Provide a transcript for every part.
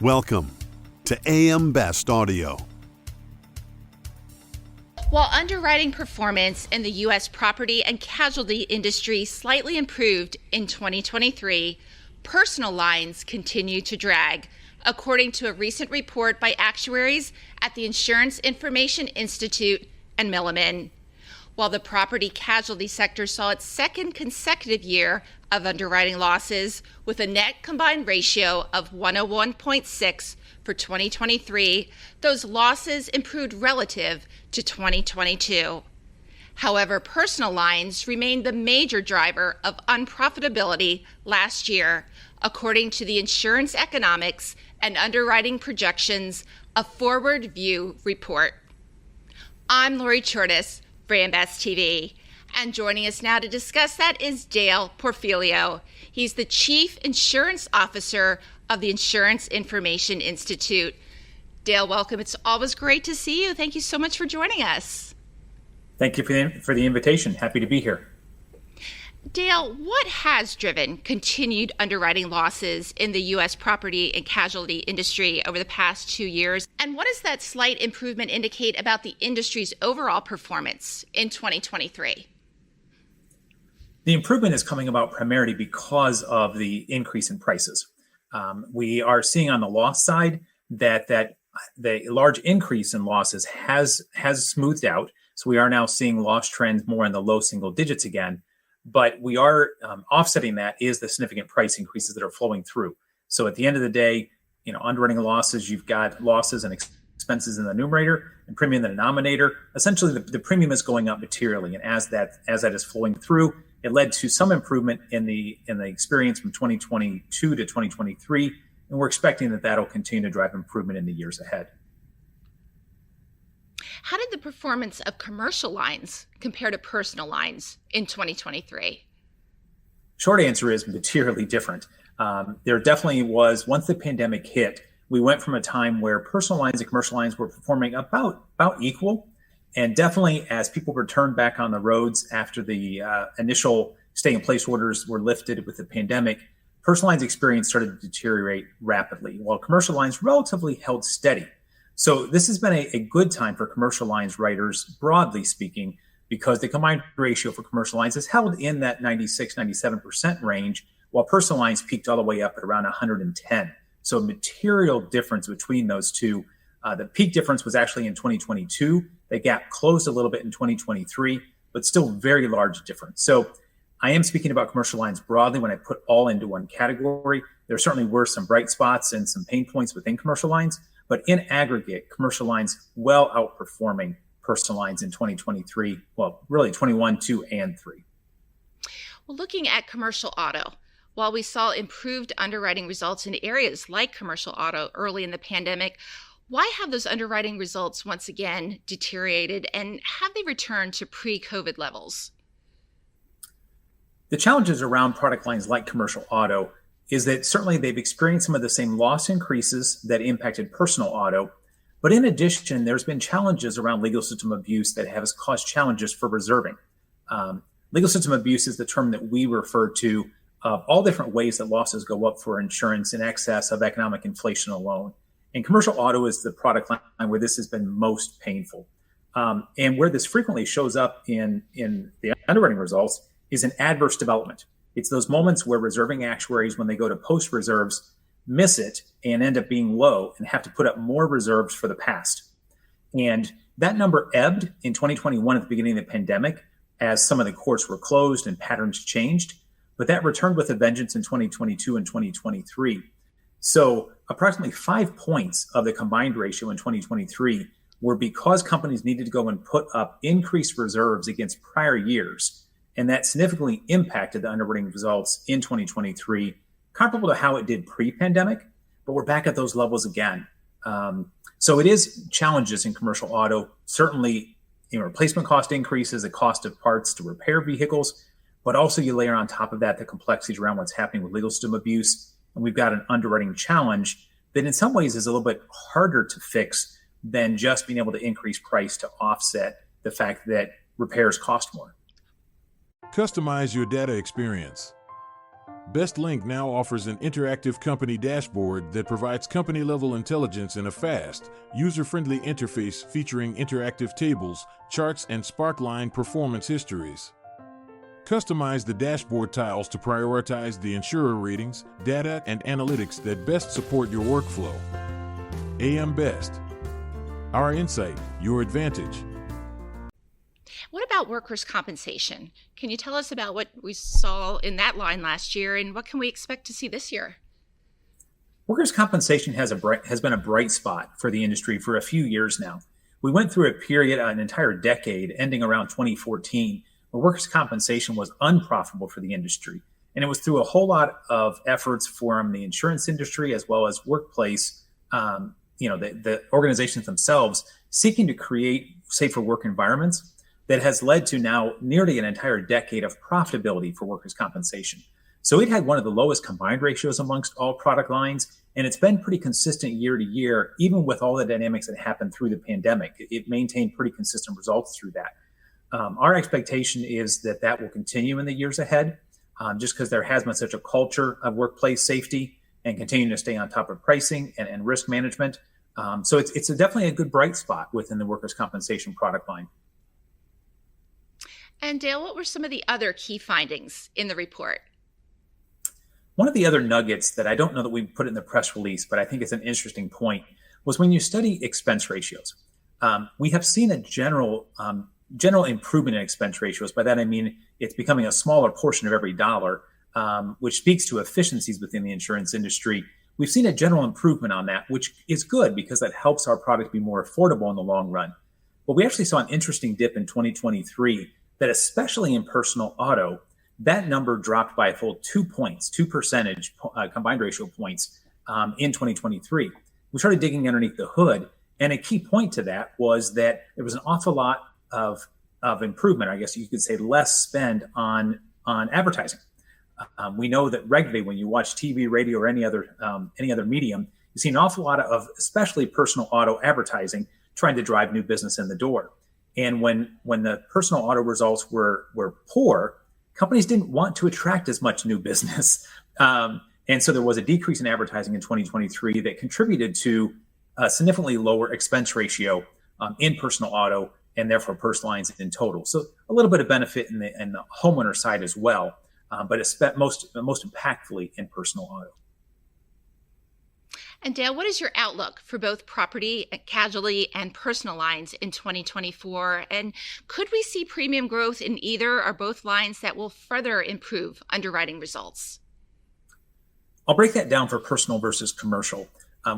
Welcome to AM Best Audio. While underwriting performance in the U.S. property and casualty industry slightly improved in 2023, personal lines continue to drag, according to a recent report by actuaries at the Insurance Information Institute and Milliman. While the property casualty sector saw its second consecutive year of underwriting losses with a net combined ratio of 101.6 for 2023, those losses improved relative to 2022. However, personal lines remained the major driver of unprofitability last year, according to the Insurance Economics and Underwriting Projections, a Forward View report. I'm Lori Chortis for Ambest TV, and joining us now to discuss that is Dale Porfilio. He's the Chief Insurance Officer of the Insurance Information Institute. Dale, welcome. It's always great to see you. Thank you so much for joining us. Thank you for the invitation. Happy to be here. Dale, what has driven continued underwriting losses in the U.S. property and casualty industry over the past 2 years? And what does that slight improvement indicate about the industry's overall performance in 2023? The improvement is coming about primarily because of the increase in prices. We are seeing on the loss side that the large increase in losses has smoothed out. So we are now seeing loss trends more in the low single digits again. But we are offsetting that is the significant price increases that are flowing through. So at the end of the day, underwriting losses, you've got losses and expenses in the numerator and premium in the denominator. Essentially, the premium is going up materially, and as that is flowing through, it led to some improvement in the experience from 2022 to 2023, and we're expecting that that'll continue to drive improvement in the years ahead. How did the performance of commercial lines compare to personal lines in 2023? Short answer is materially different. There definitely was, once the pandemic hit, we went from a time where personal lines and commercial lines were performing about equal. And definitely as people returned back on the roads after the initial stay-in-place orders were lifted with the pandemic, personal lines experience started to deteriorate rapidly, while commercial lines relatively held steady. So this has been a good time for commercial lines writers, broadly speaking, because the combined ratio for commercial lines is held in that 96-97% range, while personal lines peaked all the way up at around 110. So a material difference between those two. The peak difference was actually in 2022. The gap closed a little bit in 2023, but still very large difference. So I am speaking about commercial lines broadly when I put all into one category. There certainly were some bright spots and some pain points within commercial lines, but in aggregate, commercial lines well outperforming personal lines in 2023, well, really 21, 2, and 3. Well, looking at commercial auto, while we saw improved underwriting results in areas like commercial auto early in the pandemic, why have those underwriting results once again deteriorated, and have they returned to pre-COVID levels? The challenges around product lines like commercial auto is that certainly they've experienced some of the same loss increases that impacted personal auto. But in addition, there's been challenges around legal system abuse that has caused challenges for reserving. Legal system abuse is the term that we refer to of all different ways that losses go up for insurance in excess of economic inflation alone. And commercial auto is the product line where this has been most painful. And where this frequently shows up in the underwriting results is an adverse development. It's those moments where reserving actuaries, when they go to post reserves, miss it and end up being low and have to put up more reserves for the past. And that number ebbed in 2021 at the beginning of the pandemic as some of the courts were closed and patterns changed. But that returned with a vengeance in 2022 and 2023. So approximately 5 points of the combined ratio in 2023 were because companies needed to go and put up increased reserves against prior years. And that significantly impacted the underwriting results in 2023, comparable to how it did pre-pandemic, but we're back at those levels again. So it is challenges in commercial auto, certainly replacement cost increases, the cost of parts to repair vehicles, but also you layer on top of that the complexities around what's happening with legal system abuse. And we've got an underwriting challenge that in some ways is a little bit harder to fix than just being able to increase price to offset the fact that repairs cost more. Customize your data experience. BestLink now offers an interactive company dashboard that provides company-level intelligence in a fast, user-friendly interface featuring interactive tables, charts, and Sparkline performance histories. Customize the dashboard tiles to prioritize the insurer ratings, data, and analytics that best support your workflow. AM Best. Our insight, your advantage. What about workers' compensation? Can you tell us about what we saw in that line last year and what can we expect to see this year? Workers' compensation has been a bright spot for the industry for a few years now. We went through a period, an entire decade, ending around 2014, where workers' compensation was unprofitable for the industry. And it was through a whole lot of efforts from the insurance industry as well as workplace, the organizations themselves seeking to create safer work environments that has led to now nearly an entire decade of profitability for workers' compensation. So it had one of the lowest combined ratios amongst all product lines, and it's been pretty consistent year to year, even with all the dynamics that happened through the pandemic. It maintained pretty consistent results through that. Our expectation is that will continue in the years ahead, just because there has been such a culture of workplace safety and continuing to stay on top of pricing and risk management. So it's definitely a good bright spot within the workers' compensation product line. And Dale, what were some of the other key findings in the report? One of the other nuggets that I don't know that we put in the press release, but I think it's an interesting point, was when you study expense ratios. We have seen a general improvement in expense ratios. By that, I mean it's becoming a smaller portion of every dollar, which speaks to efficiencies within the insurance industry. We've seen a general improvement on that, which is good because that helps our product be more affordable in the long run. But we actually saw an interesting dip in 2023 that especially in personal auto, that number dropped by a full 2 percentage combined ratio points in 2023. We started digging underneath the hood, and a key point to that was that there was an awful lot of improvement, I guess you could say less spend on advertising. We know that regularly when you watch TV, radio, or any other medium, you see an awful lot of especially personal auto advertising trying to drive new business in the door. And when the personal auto results were poor, companies didn't want to attract as much new business. And so there was a decrease in advertising in 2023 that contributed to a significantly lower expense ratio in personal auto and therefore personal lines in total. So a little bit of benefit in the homeowner side as well, but it's most impactfully in personal auto. And Dale, what is your outlook for both property, casualty, and personal lines in 2024? And could we see premium growth in either or both lines that will further improve underwriting results? I'll break that down for personal versus commercial.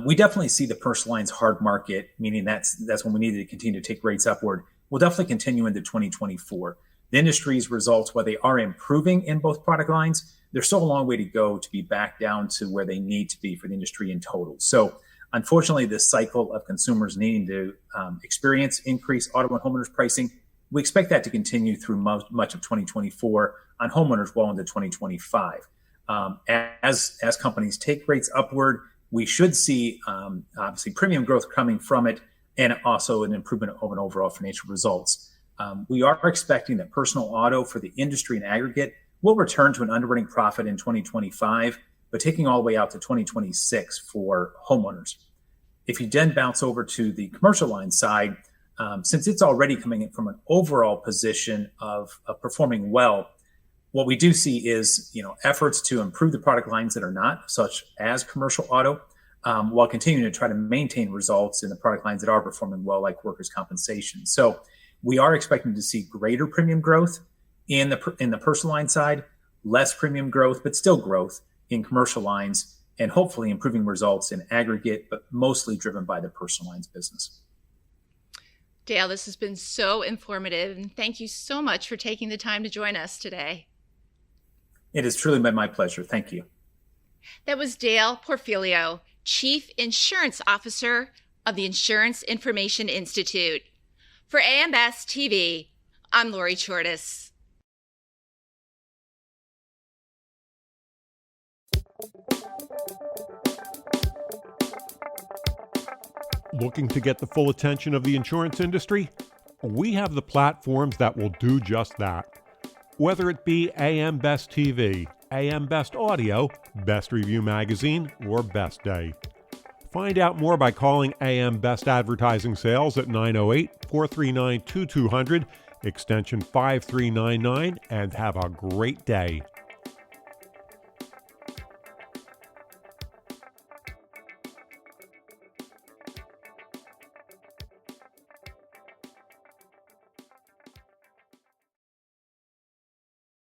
We definitely see the personal lines hard market, meaning that's when we need to continue to take rates upward. We'll definitely continue into 2024. The industry's results, while they are improving in both product lines, there's still a long way to go to be back down to where they need to be for the industry in total. So unfortunately, this cycle of consumers needing to experience increased auto and homeowners pricing, we expect that to continue through much of 2024 on homeowners well into 2025. As companies take rates upward, we should see obviously premium growth coming from it and also an improvement of an overall financial results. We are expecting that personal auto for the industry in aggregate will return to an underwriting profit in 2025, but taking all the way out to 2026 for homeowners. If you then bounce over to the commercial line side, since it's already coming in from an overall position of performing well, what we do see is efforts to improve the product lines that are not, such as commercial auto, while continuing to try to maintain results in the product lines that are performing well, like workers' compensation. So we are expecting to see greater premium growth in the personal line side, less premium growth, but still growth in commercial lines, and hopefully improving results in aggregate, but mostly driven by the personal lines business. Dale, this has been so informative, and thank you so much for taking the time to join us today. It has truly been my pleasure. Thank you. That was Dale Porfilio, Chief Insurance Officer of the Insurance Information Institute. For AM Best TV, I'm Lori Chortis. Looking to get the full attention of the insurance industry? We have the platforms that will do just that. Whether it be AM Best TV, AM Best Audio, Best Review Magazine, or Best Day. Find out more by calling AM Best Advertising Sales at 908-439-2200, extension 5399, and have a great day.